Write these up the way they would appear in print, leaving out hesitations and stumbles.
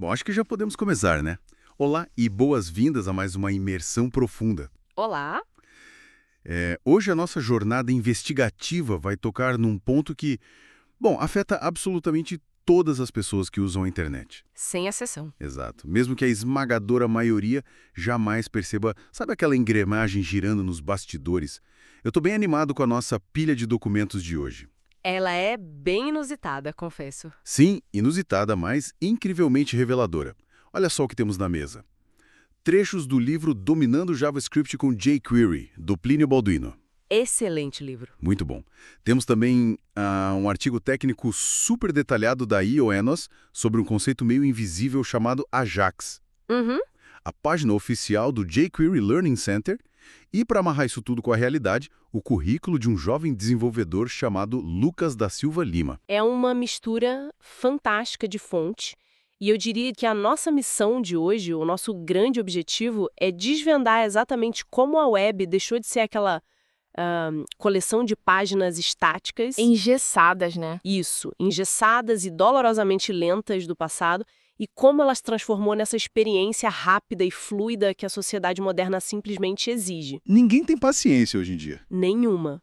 Bom, acho que já podemos começar, né? Olá e boas-vindas a mais uma imersão profunda. Olá, Hoje a nossa jornada investigativa vai tocar num ponto que, bom, afeta absolutamente todas as pessoas que usam a internet. sem exceção. Exato. Mesmo que a esmagadora maioria jamais perceba, sabe aquela engrenagem girando nos bastidores? Eu tô bem animado com a nossa pilha de documentos de hoje. Ela é bem inusitada, confesso. Sim, inusitada, mas incrivelmente reveladora. Olha só o que temos na mesa. Trechos do livro Dominando JavaScript com jQuery, do Plínio Balduino. Excelente livro. Muito bom. Temos também um artigo técnico super detalhado da IONOS sobre um conceito meio invisível chamado Ajax. Uhum. A página oficial do jQuery Learning Center e, para amarrar isso tudo com a realidade, o currículo de um jovem desenvolvedor chamado Lucas da Silva Lima. É uma mistura fantástica de fonte. E eu diria que a nossa missão de hoje, o nosso grande objetivo, é desvendar exatamente como a web deixou de ser aquela coleção de páginas estáticas. Engessadas, né? Isso, engessadas e dolorosamente lentas do passado, e como ela se transformou nessa experiência rápida e fluida que a sociedade moderna simplesmente exige. Ninguém tem paciência hoje em dia. Nenhuma.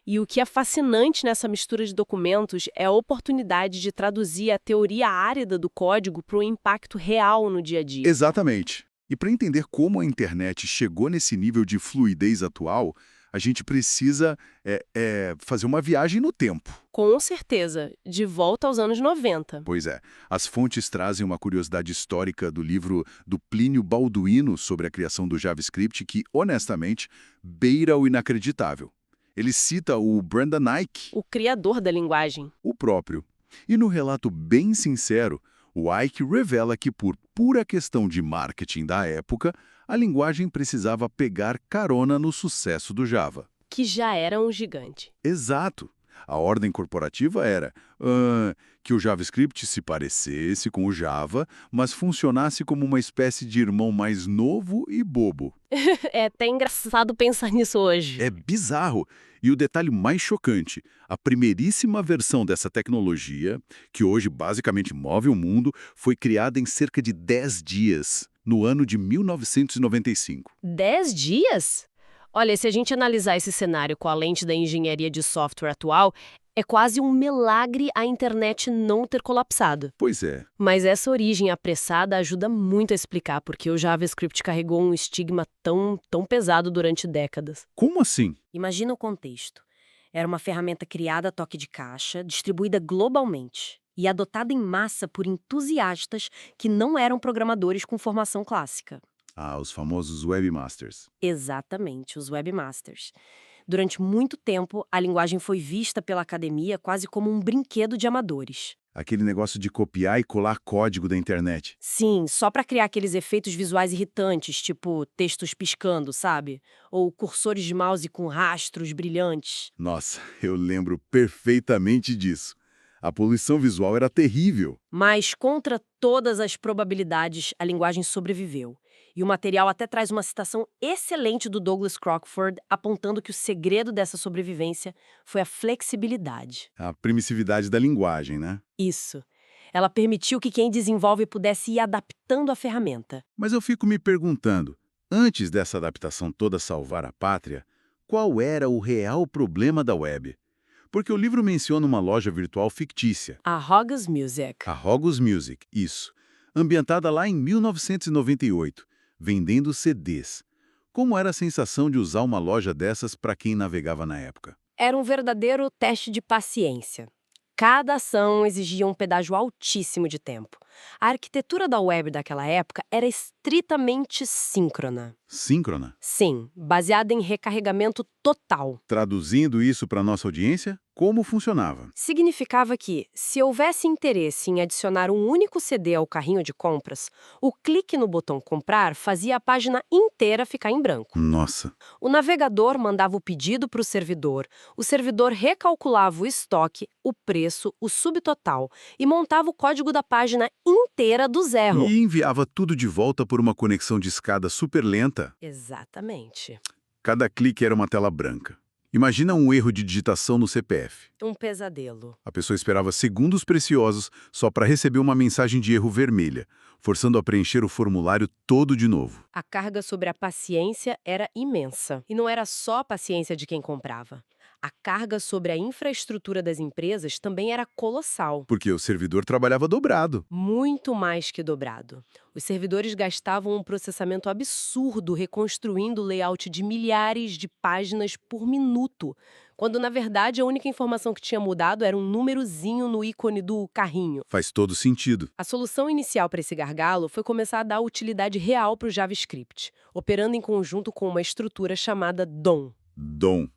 E o que é fascinante nessa mistura de documentos é a oportunidade de traduzir a teoria árida do código para um impacto real no dia a dia. Exatamente. E para entender como a internet chegou nesse nível de fluidez atual, a gente precisa fazer uma viagem no tempo. Com certeza, de volta aos anos 90. Pois é, as fontes trazem uma curiosidade histórica do livro do Plínio Balduino sobre a criação do JavaScript que, honestamente, beira o inacreditável. Ele cita o Brendan Eich, O criador da linguagem. o próprio. E no relato bem sincero, o Eich revela que, por pura questão de marketing da época, a linguagem precisava pegar carona no sucesso do Java. Que já era um gigante. Exato. A ordem corporativa era que o JavaScript se parecesse com o Java, mas funcionasse como uma espécie de irmão mais novo e bobo. É até engraçado pensar nisso hoje. É bizarro. E o detalhe mais chocante, a primeiríssima versão dessa tecnologia, que hoje basicamente move o mundo, foi criada em cerca de 10 dias, no ano de 1995. 10 dias? Olha, se a gente analisar esse cenário com a lente da engenharia de software atual, é quase um milagre a internet não ter colapsado. Pois é. Mas essa origem apressada ajuda muito a explicar porque o JavaScript carregou um estigma tão pesado durante décadas. Como assim? Imagina o contexto. Era uma ferramenta criada a toque de caixa, distribuída globalmente e adotada em massa por entusiastas que não eram programadores com formação clássica. Ah, os famosos webmasters. Exatamente, os webmasters. Durante muito tempo, a linguagem foi vista pela academia quase como um brinquedo de amadores. Aquele negócio de copiar e colar código da internet. Sim, só para criar aqueles efeitos visuais irritantes, tipo textos piscando, sabe? Ou cursores de mouse com rastros brilhantes. Nossa, eu lembro perfeitamente disso. A poluição visual era terrível. Mas, contra todas as probabilidades, a linguagem sobreviveu. E o material até traz uma citação excelente do Douglas Crockford, apontando que o segredo dessa sobrevivência foi a flexibilidade. A permissividade da linguagem, né? Isso. Ela permitiu que quem desenvolve pudesse ir adaptando a ferramenta. Mas eu fico me perguntando, antes dessa adaptação toda salvar a pátria, qual era o real problema da web? Porque o livro menciona uma loja virtual fictícia, A Hogus Music. a Hogus Music, isso, ambientada lá em 1998, vendendo CDs. Como era a sensação de usar uma loja dessas para quem navegava na época? Era um verdadeiro teste de paciência. Cada ação exigia um pedágio altíssimo de tempo. A arquitetura da web daquela época era estritamente síncrona. Síncrona? Sim, baseada em recarregamento total. Traduzindo isso para nossa audiência, como funcionava? Significava que, se houvesse interesse em adicionar um único CD ao carrinho de compras, o clique no botão comprar fazia a página inteira ficar em branco. Nossa, O navegador mandava o pedido para o servidor recalculava o estoque, o preço, o subtotal e montava o código da página inteira do zero. e enviava tudo de volta por uma conexão de escada super lenta. Exatamente. Cada clique era uma tela branca. Imagina um erro de digitação no CPF. Um pesadelo. A pessoa esperava segundos preciosos só para receber uma mensagem de erro vermelha, forçando a preencher o formulário todo de novo. A carga sobre a paciência era imensa. E não era só a paciência de quem comprava. A carga sobre a infraestrutura das empresas também era colossal. Porque o servidor trabalhava dobrado. Muito mais que dobrado. Os servidores gastavam um processamento absurdo reconstruindo o layout de milhares de páginas por minuto, quando na verdade a única informação que tinha mudado era um númerozinho no ícone do carrinho. Faz todo sentido. A solução inicial para esse gargalo foi começar a dar utilidade real para o JavaScript, operando em conjunto com uma estrutura chamada DOM. DOM,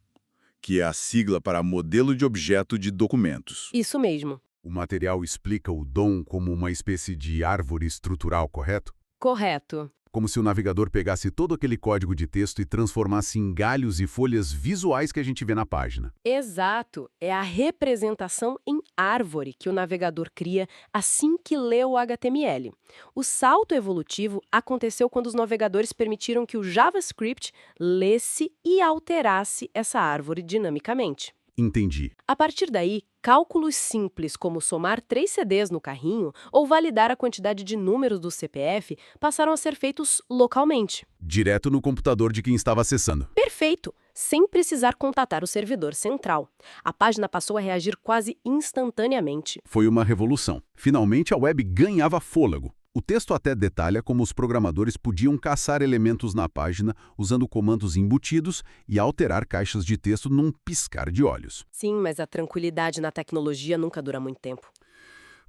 que é a sigla para Modelo de Objeto de Documentos. Isso mesmo. O material explica o DOM como uma espécie de árvore estrutural, correto? Correto. Como se o navegador pegasse todo aquele código de texto e transformasse em galhos e folhas visuais que a gente vê na página. Exato. É a representação em árvore que o navegador cria assim que lê o HTML. O salto evolutivo aconteceu quando os navegadores permitiram que o JavaScript lesse e alterasse essa árvore dinamicamente. Entendi. A partir daí, cálculos simples como somar 3 CDs no carrinho ou validar a quantidade de números do CPF passaram a ser feitos localmente. Direto no computador de quem estava acessando. Perfeito! Sem precisar contatar o servidor central. A página passou a reagir quase instantaneamente. Foi uma revolução. Finalmente a web ganhava fôlego. O texto até detalha como os programadores podiam caçar elementos na página usando comandos embutidos e alterar caixas de texto num piscar de olhos. Sim, mas a tranquilidade na tecnologia nunca dura muito tempo.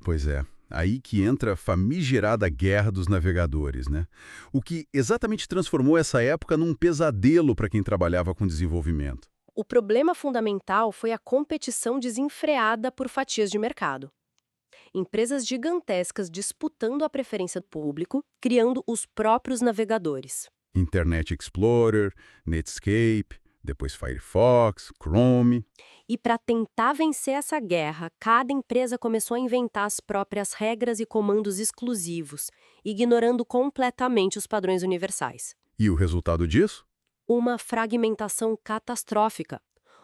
Pois é, aí que entra a famigerada guerra dos navegadores, né? O que exatamente transformou essa época num pesadelo para quem trabalhava com desenvolvimento. O problema fundamental foi a competição desenfreada por fatias de mercado. Empresas gigantescas disputando a preferência do público, criando os próprios navegadores. Internet Explorer, Netscape, depois Firefox, Chrome. E para tentar vencer essa guerra, cada empresa começou a inventar as próprias regras e comandos exclusivos, ignorando completamente os padrões universais. E o resultado disso? Uma fragmentação catastrófica.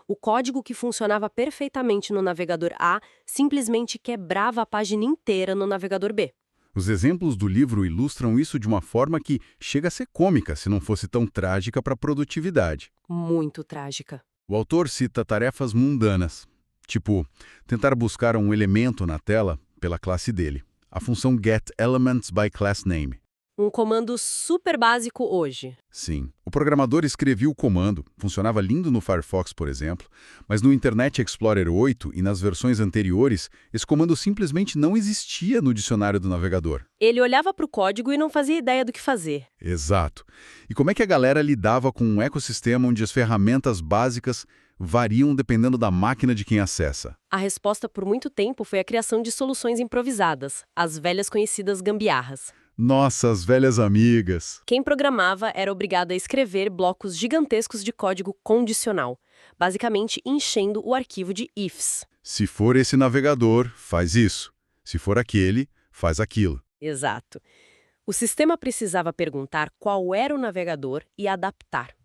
O código que funcionava perfeitamente no navegador A simplesmente quebrava a página inteira no navegador B. Os exemplos do livro ilustram isso de uma forma que chega a ser cômica se não fosse tão trágica para a produtividade. Muito trágica. O autor cita tarefas mundanas, tipo tentar buscar um elemento na tela pela classe dele, a função getElementsByClassName. Um comando super básico hoje. Sim, o programador escrevia o comando, funcionava lindo no Firefox, por exemplo, mas no Internet Explorer 8 e nas versões anteriores, esse comando simplesmente não existia no dicionário do navegador. Ele olhava para o código e não fazia ideia do que fazer. Exato. E como é que a galera lidava com um ecossistema onde as ferramentas básicas variam dependendo da máquina de quem acessa? A resposta por muito tempo foi a criação de soluções improvisadas, as velhas conhecidas gambiarras. Nossas velhas amigas. Quem programava era obrigado a escrever blocos gigantescos de código condicional, basicamente enchendo o arquivo de ifs. Se for esse navegador, faz isso. Se for aquele, faz aquilo. Exato. O sistema precisava perguntar qual era o navegador e adaptar.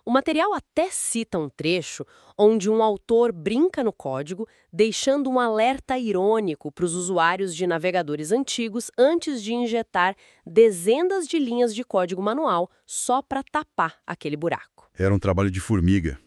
O material até cita um trecho onde um autor brinca no código, deixando um alerta irônico para os usuários de navegadores antigos antes de injetar dezenas de linhas de código manual só para tapar aquele buraco. Era um trabalho de formiga,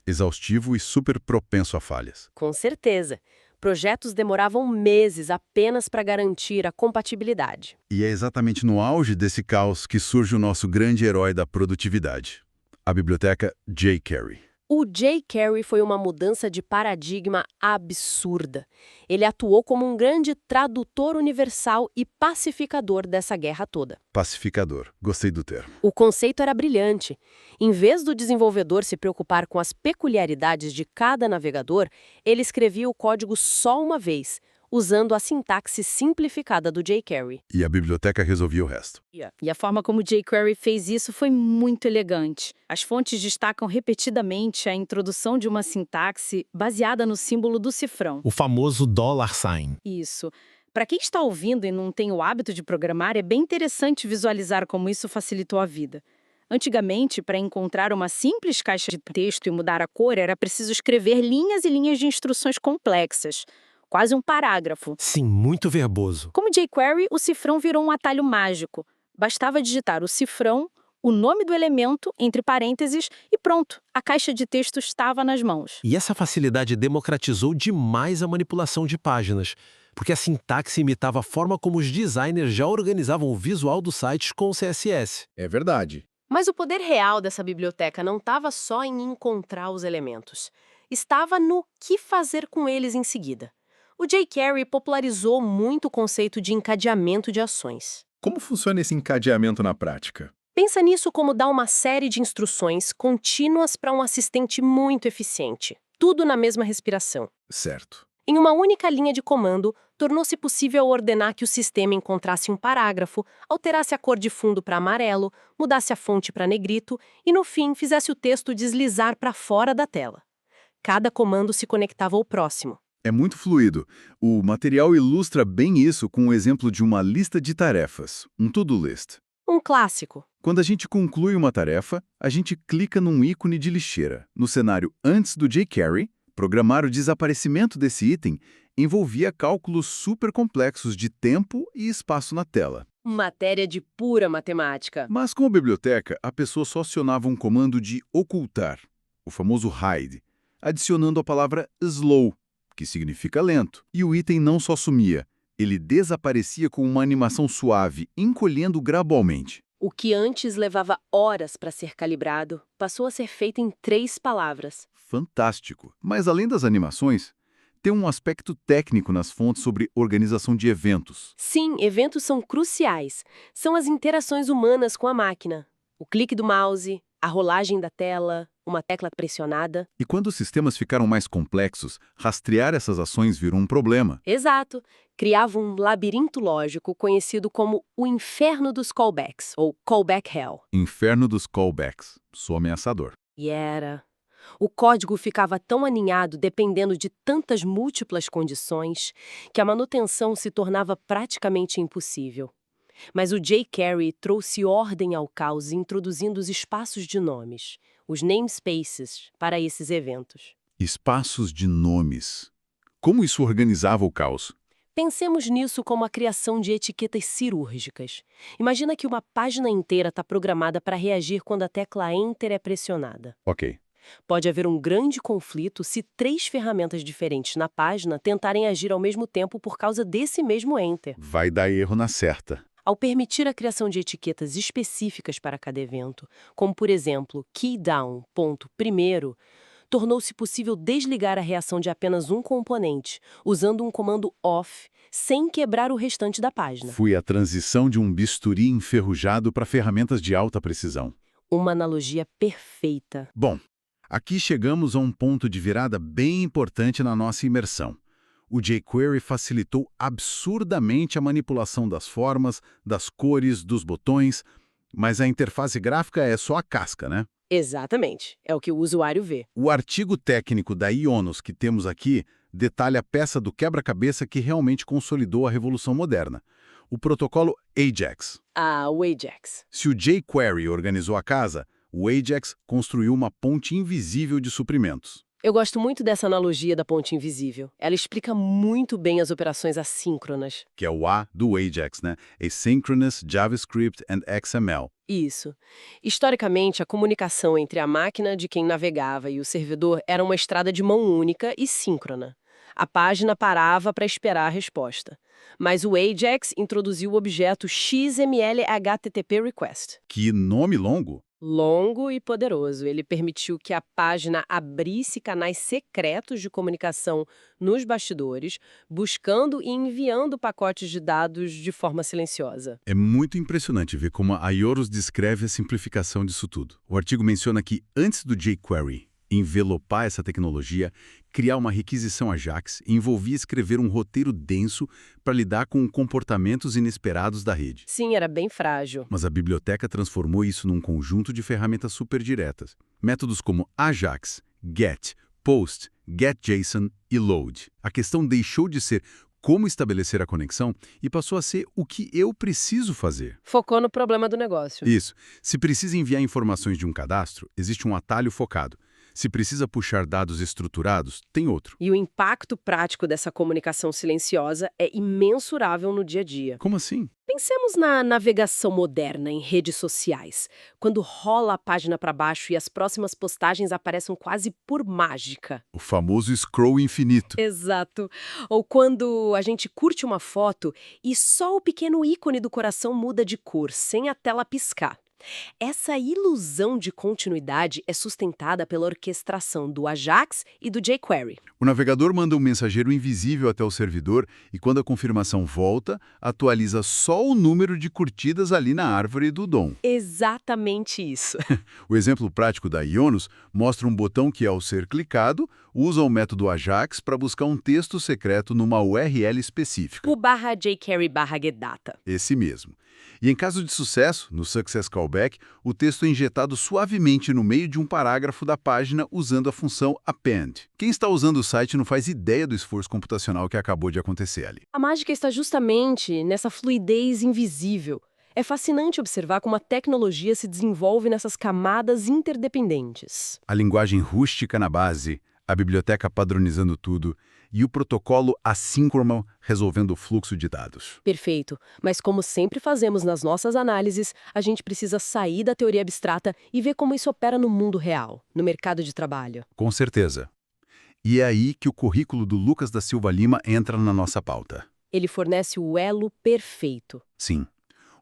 exaustivo e super propenso a falhas. Com certeza. Projetos demoravam meses apenas para garantir a compatibilidade. E é exatamente no auge desse caos que surge o nosso grande herói da produtividade. A biblioteca jQuery. O jQuery foi uma mudança de paradigma absurda. Ele atuou como um grande tradutor universal e pacificador dessa guerra toda. Pacificador. Gostei do termo. O conceito era brilhante. Em vez do desenvolvedor se preocupar com as peculiaridades de cada navegador, ele escrevia o código só uma vez, usando a sintaxe simplificada do jQuery. E a biblioteca resolvia o resto. E a forma como jQuery fez isso foi muito elegante. As fontes destacam repetidamente a introdução de uma sintaxe baseada no símbolo do cifrão. O famoso $sign. Isso. Para quem está ouvindo e não tem o hábito de programar, é bem interessante visualizar como isso facilitou a vida. Antigamente, para encontrar uma simples caixa de texto e mudar a cor, era preciso escrever linhas e linhas de instruções complexas, quase um parágrafo. Sim, muito verboso. Como jQuery, o cifrão virou um atalho mágico. Bastava digitar o cifrão, o nome do elemento, entre parênteses, e pronto, a caixa de texto estava nas mãos. E essa facilidade democratizou demais a manipulação de páginas, porque a sintaxe imitava a forma como os designers já organizavam o visual dos sites com o CSS. É verdade. Mas o poder real dessa biblioteca não estava só em encontrar os elementos. Estava no que fazer com eles em seguida. O jQuery popularizou muito o conceito de encadeamento de ações. Como funciona esse encadeamento na prática? Pensa nisso como dar uma série de instruções contínuas para um assistente muito eficiente. Tudo na mesma respiração. Certo. Em uma única linha de comando, tornou-se possível ordenar que o sistema encontrasse um parágrafo, alterasse a cor de fundo para amarelo, mudasse a fonte para negrito e, no fim, fizesse o texto deslizar para fora da tela. Cada comando se conectava ao próximo. É muito fluido. O material ilustra bem isso com o exemplo de uma lista de tarefas, um to-do list. Um clássico. Quando a gente conclui uma tarefa, a gente clica num ícone de lixeira. No cenário antes do jQuery, programar o desaparecimento desse item envolvia cálculos super complexos de tempo e espaço na tela. Matéria de pura matemática. Mas com a biblioteca, a pessoa só acionava um comando de ocultar, o famoso hide, adicionando a palavra slow, que significa lento. E o item não só sumia, ele desaparecia com uma animação suave, encolhendo gradualmente. O que antes levava horas para ser calibrado, passou a ser feito em 3 palavras. Fantástico. Mas além das animações, tem um aspecto técnico nas fontes sobre organização de eventos. Sim, eventos são cruciais. São as interações humanas com a máquina. O clique do mouse, a rolagem da tela, uma tecla pressionada. E quando os sistemas ficaram mais complexos, rastrear essas ações virou um problema. Exato. Criava um labirinto lógico conhecido como o inferno dos callbacks, ou callback hell. Inferno dos callbacks. Sou ameaçador. E era. O código ficava tão aninhado dependendo de tantas múltiplas condições que a manutenção se tornava praticamente impossível. Mas o jQuery trouxe ordem ao caos introduzindo os espaços de nomes, os namespaces, para esses eventos. Espaços de nomes. Como isso organizava o caos? Pensemos nisso como a criação de etiquetas cirúrgicas. Imagina que uma página inteira está programada para reagir quando a tecla Enter é pressionada. Ok. Pode haver um grande conflito se 3 ferramentas diferentes na página tentarem agir ao mesmo tempo por causa desse mesmo Enter. Vai dar erro na certa. Ao permitir a criação de etiquetas específicas para cada evento, como por exemplo, keydown.primeiro, tornou-se possível desligar a reação de apenas um componente, usando um comando off, sem quebrar o restante da página. Foi a transição de um bisturi enferrujado para ferramentas de alta precisão. Uma analogia perfeita. Bom, aqui chegamos a um ponto de virada bem importante na nossa imersão. O jQuery facilitou absurdamente a manipulação das formas, das cores, dos botões, mas a interface gráfica é só a casca, né? Exatamente. É o que o usuário vê. O artigo técnico da Ionos que temos aqui detalha a peça do quebra-cabeça que realmente consolidou a revolução moderna, o protocolo AJAX. Ah, o Ajax. Se o jQuery organizou a casa, o AJAX construiu uma ponte invisível de suprimentos. Eu gosto muito dessa analogia da ponte invisível. Ela explica muito bem as operações assíncronas. Que é o A do AJAX, né? Asynchronous JavaScript and XML. Isso. Historicamente, a comunicação entre a máquina de quem navegava e o servidor era uma estrada de mão única e síncrona. A página parava para esperar a resposta. Mas o AJAX introduziu o objeto XML HTTP Request. Que nome longo! Longo e poderoso, ele permitiu que a página abrisse canais secretos de comunicação nos bastidores, buscando e enviando pacotes de dados de forma silenciosa. É muito impressionante ver como a Ionos descreve a simplificação disso tudo. O artigo menciona que, antes do jQuery envelopar essa tecnologia, criar uma requisição Ajax envolvia escrever um roteiro denso para lidar com comportamentos inesperados da rede. Sim, era bem frágil. Mas a biblioteca transformou isso num conjunto de ferramentas superdiretas. Métodos como Ajax, Get, Post, GetJSON e Load. A questão deixou de ser como estabelecer a conexão e passou a ser o que eu preciso fazer. Focou no problema do negócio. Isso. Se precisa enviar informações de um cadastro, existe um atalho focado. Se precisa puxar dados estruturados, tem outro. E o impacto prático dessa comunicação silenciosa é imensurável no dia a dia. Como assim? Pensemos na navegação moderna em redes sociais, quando rola a página para baixo e as próximas postagens aparecem quase por mágica. O famoso scroll infinito. Exato. Ou quando a gente curte uma foto e só o pequeno ícone do coração muda de cor, sem a tela piscar. Essa ilusão de continuidade é sustentada pela orquestração do Ajax e do jQuery. O navegador manda um mensageiro invisível até o servidor e, quando a confirmação volta, atualiza só o número de curtidas ali na árvore do DOM. Exatamente isso. O exemplo prático da Ionos mostra um botão que, ao ser clicado, usa o método Ajax para buscar um texto secreto numa URL específica. O /jQuery/getData. Esse mesmo. E em caso de sucesso, no Success Callback, o texto é injetado suavemente no meio de um parágrafo da página usando a função append. Quem está usando o site não faz ideia do esforço computacional que acabou de acontecer ali. A mágica está justamente nessa fluidez invisível. É fascinante observar como a tecnologia se desenvolve nessas camadas interdependentes. A linguagem rústica na base, a biblioteca padronizando tudo e o protocolo assíncrono resolvendo o fluxo de dados. Perfeito. Mas como sempre fazemos nas nossas análises, a gente precisa sair da teoria abstrata e ver como isso opera no mundo real, no mercado de trabalho. Com certeza. E é aí que o currículo do Lucas da Silva Lima entra na nossa pauta. Ele fornece o elo perfeito. Sim.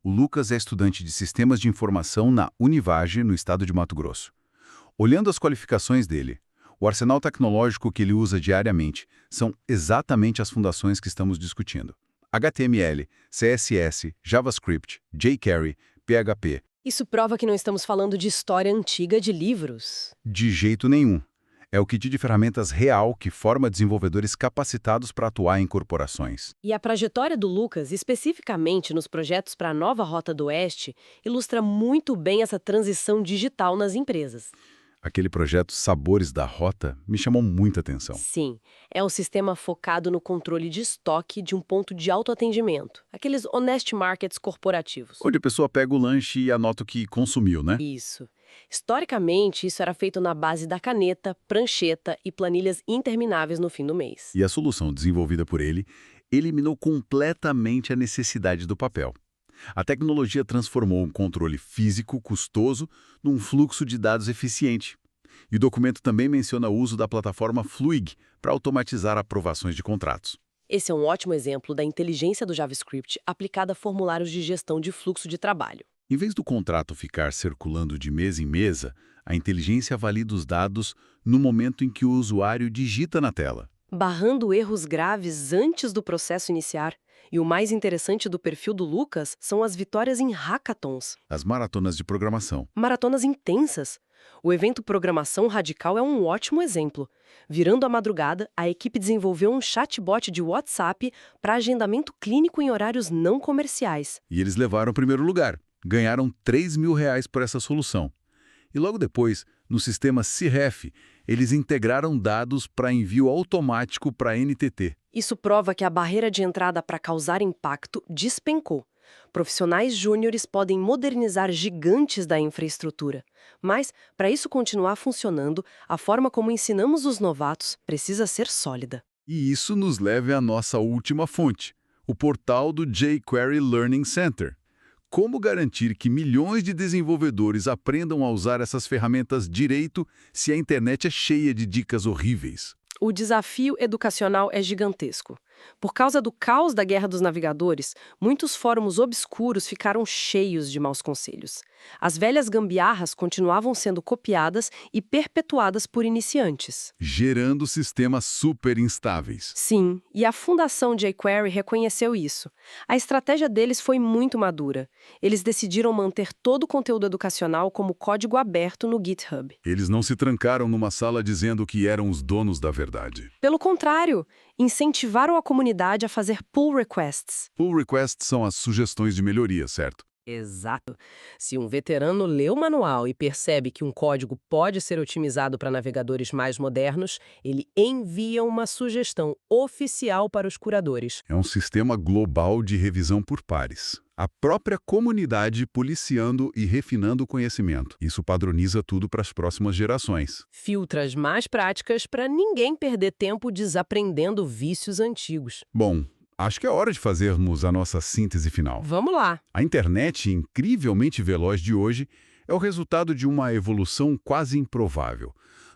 O Lucas é estudante de Sistemas de Informação na Univage, no estado de Mato Grosso. Olhando as qualificações dele, o arsenal tecnológico que ele usa diariamente são exatamente as fundações que estamos discutindo. HTML, CSS, JavaScript, jQuery, PHP. Isso prova que não estamos falando de história antiga de livros. De jeito nenhum. É o kit de ferramentas real que forma desenvolvedores capacitados para atuar em corporações. E a trajetória do Lucas, especificamente nos projetos para a nova Rota do Oeste, ilustra muito bem essa transição digital nas empresas. Aquele projeto Sabores da Rota me chamou muita atenção. Sim, é um sistema focado no controle de estoque de um ponto de autoatendimento, aqueles honest markets corporativos. Onde a pessoa pega o lanche e anota o que consumiu, né? Isso. Historicamente, isso era feito na base da caneta, prancheta e planilhas intermináveis no fim do mês. E a solução desenvolvida por ele eliminou completamente a necessidade do papel. A tecnologia transformou um controle físico custoso num fluxo de dados eficiente. E o documento também menciona o uso da plataforma Fluig para automatizar aprovações de contratos. Esse é um ótimo exemplo da inteligência do JavaScript aplicada a formulários de gestão de fluxo de trabalho. Em vez do contrato ficar circulando de mesa em mesa, a inteligência valida os dados no momento em que o usuário digita na tela. Barrando erros graves antes do processo iniciar. E o mais interessante do perfil do Lucas são as vitórias em hackathons. As maratonas de programação. Maratonas intensas. O evento Programação Radical é um ótimo exemplo. Virando a madrugada, a equipe desenvolveu um chatbot de WhatsApp para agendamento clínico em horários não comerciais. E eles levaram o primeiro lugar. Ganharam R$3.000 por essa solução. E logo depois, no sistema CREF, eles integraram dados para envio automático para a NTT. Isso prova que a barreira de entrada para causar impacto despencou. Profissionais júniores podem modernizar gigantes da infraestrutura. Mas, para isso continuar funcionando, a forma como ensinamos os novatos precisa ser sólida. E isso nos leva à nossa última fonte, o portal do jQuery Learning Center. Como garantir que milhões de desenvolvedores aprendam a usar essas ferramentas direito se a internet é cheia de dicas horríveis? O desafio educacional é gigantesco. Por causa do caos da Guerra dos Navegadores, muitos fóruns obscuros ficaram cheios de maus conselhos. As velhas gambiarras continuavam sendo copiadas e perpetuadas por iniciantes. Gerando sistemas super instáveis. Sim, e a fundação jQuery reconheceu isso. A estratégia deles foi muito madura. Eles decidiram manter todo o conteúdo educacional como código aberto no GitHub. Eles não se trancaram numa sala dizendo que eram os donos da verdade. Pelo contrário, incentivaram a comunidade a fazer pull requests. Pull requests são as sugestões de melhoria, certo? Exato. Se um veterano lê o manual e percebe que um código pode ser otimizado para navegadores mais modernos, ele envia uma sugestão oficial para os curadores. É um sistema global de revisão por pares. A própria comunidade policiando e refinando o conhecimento. Isso padroniza tudo para as próximas gerações. Filtras mais práticas para ninguém perder tempo desaprendendo vícios antigos. Bom, acho que é hora de fazermos a nossa síntese final. Vamos lá! A internet incrivelmente veloz de hoje é o resultado de uma evolução quase improvável.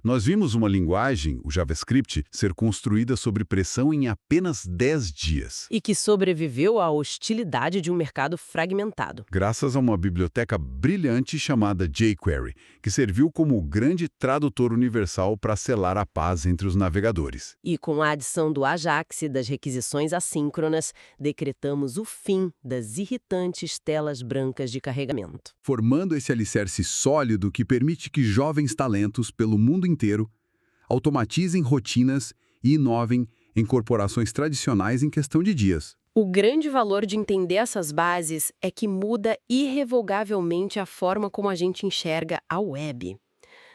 Nós vimos uma linguagem, o JavaScript, ser construída sob pressão em apenas 10 dias. E que sobreviveu à hostilidade de um mercado fragmentado. Graças a uma biblioteca brilhante chamada jQuery, que serviu como o grande tradutor universal para selar a paz entre os navegadores. E com a adição do Ajax e das requisições assíncronas, decretamos o fim das irritantes telas brancas de carregamento. Formando esse alicerce sólido que permite que jovens talentos pelo mundo inteiro automatizem rotinas e inovem em corporações tradicionais em questão de dias. O grande valor de entender essas bases é que muda irrevogavelmente a forma como a gente enxerga a web.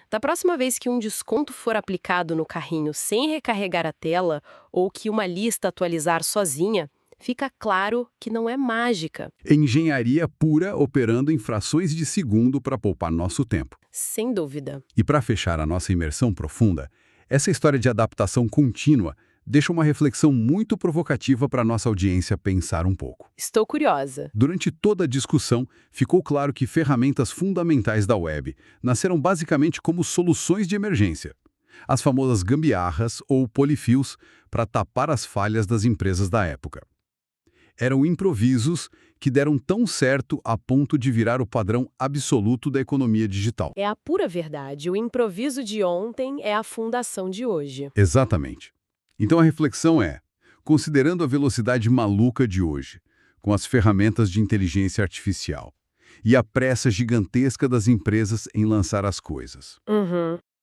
Da próxima vez que um desconto for aplicado no carrinho sem recarregar a tela ou que uma lista atualizar sozinha, fica claro que não é mágica. Engenharia pura operando em frações de segundo para poupar nosso tempo. Sem dúvida. E para fechar a nossa imersão profunda, essa história de adaptação contínua deixa uma reflexão muito provocativa para nossa audiência pensar um pouco. Estou curiosa. Durante toda a discussão, ficou claro que ferramentas fundamentais da web nasceram basicamente como soluções de emergência. As famosas gambiarras ou polyfills para tapar as falhas das empresas da época. Eram improvisos que deram tão certo a ponto de virar o padrão absoluto da economia digital. É a pura verdade. O improviso de ontem é a fundação de hoje. Exatamente. Então a reflexão é, considerando a velocidade maluca de hoje, com as ferramentas de inteligência artificial e a pressa gigantesca das empresas em lançar as coisas,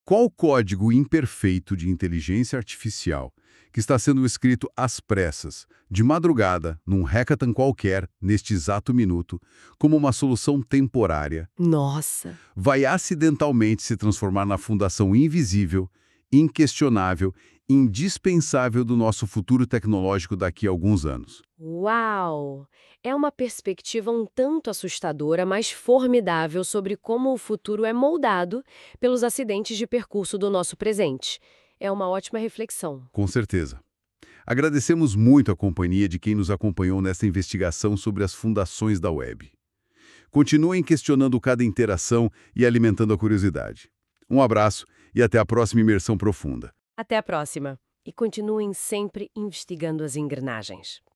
qual código imperfeito de inteligência artificial que está sendo escrito às pressas, de madrugada, num hackathon qualquer, neste exato minuto, como uma solução temporária, Nossa! vai acidentalmente se transformar na fundação invisível, inquestionável, indispensável do nosso futuro tecnológico daqui a alguns anos. Uau! É uma perspectiva um tanto assustadora, mas formidável sobre como o futuro é moldado pelos acidentes de percurso do nosso presente. É uma ótima reflexão. Com certeza. Agradecemos muito a companhia de quem nos acompanhou nesta investigação sobre as fundações da web. Continuem questionando cada interação e alimentando a curiosidade. Um abraço e até a próxima imersão profunda. Até a próxima. E continuem sempre investigando as engrenagens.